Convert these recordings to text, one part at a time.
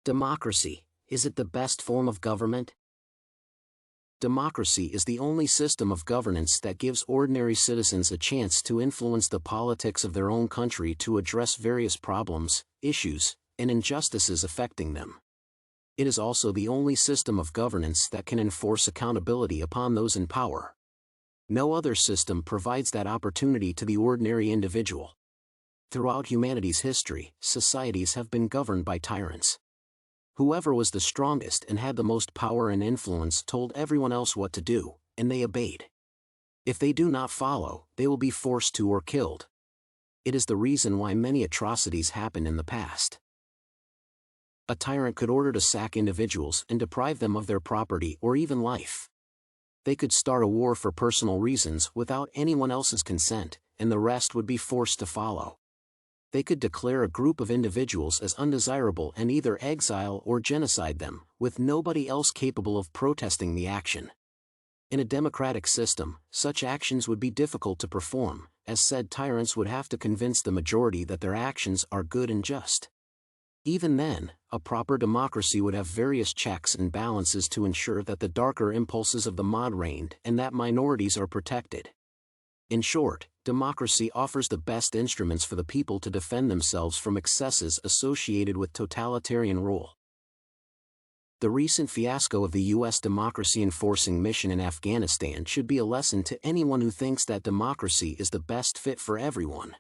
Democracy, is it the best form of government? Democracy is the only system of governance that gives ordinary citizens a chance to influence the politics of their own country to address various problems, issues, and injustices affecting them. It is also the only system of governance that can enforce accountability upon those in power. No other system provides that opportunity to the ordinary individual. Throughout humanity's history, societies have been governed by tyrants. Whoever was the strongest and had the most power and influence told everyone else what to do, and they obeyed. If they do not follow, they will be forced to or killed. It is the reason why many atrocities happened in the past. A tyrant could order to sack individuals and deprive them of their property or even life. They could start a war for personal reasons without anyone else's consent, and the rest would be forced to follow. They could declare a group of individuals as undesirable and either exile or genocide them, with nobody else capable of protesting the action. In a democratic system, such actions would be difficult to perform, as said tyrants would have to convince the majority that their actions are good and just. Even then, a proper democracy would have various checks and balances to ensure that the darker impulses of the mob reigned and that minorities are protected. In short, democracy offers the best instruments for the people to defend themselves from excesses associated with totalitarian rule. The recent fiasco of the U.S. democracy enforcing mission in Afghanistan should be a lesson to anyone who thinks that democracy is the best fit for everyone.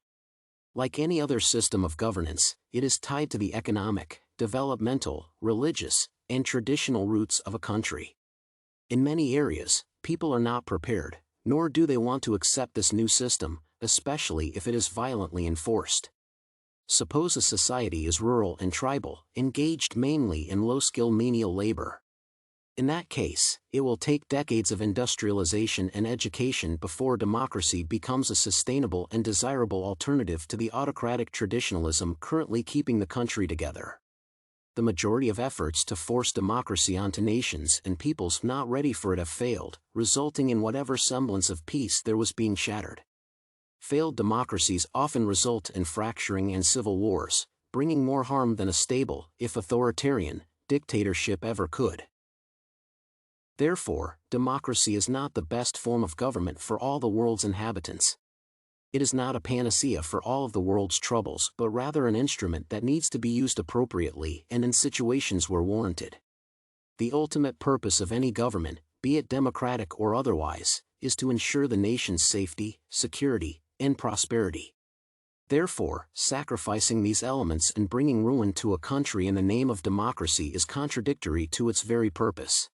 Like any other system of governance, it is tied to the economic, developmental, religious, and traditional roots of a country. In many areas, people are not prepared, nor do they want to accept this new system, especially if it is violently enforced. Suppose a society is rural and tribal, engaged mainly in low-skill menial labor. In that case, it will take decades of industrialization and education before democracy becomes a sustainable and desirable alternative to the autocratic traditionalism currently keeping the country together. The majority of efforts to force democracy onto nations and peoples not ready for it have failed, resulting in whatever semblance of peace there was being shattered. Failed democracies often result in fracturing and civil wars, bringing more harm than a stable, if authoritarian, dictatorship ever could. Therefore, democracy is not the best form of government for all the world's inhabitants. It is not a panacea for all of the world's troubles, but rather an instrument that needs to be used appropriately and in situations where warranted. The ultimate purpose of any government, be it democratic or otherwise, is to ensure the nation's safety, security, and prosperity. Therefore, sacrificing these elements and bringing ruin to a country in the name of democracy is contradictory to its very purpose.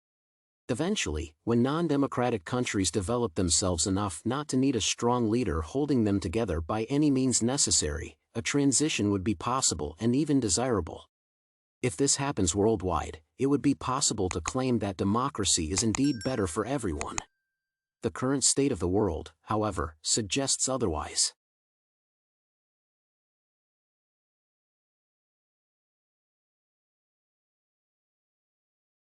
Eventually, when non-democratic countries develop themselves enough not to need a strong leader holding them together by any means necessary, a transition would be possible and even desirable. If this happens worldwide, it would be possible to claim that democracy is indeed better for everyone. The current state of the world, however, suggests otherwise.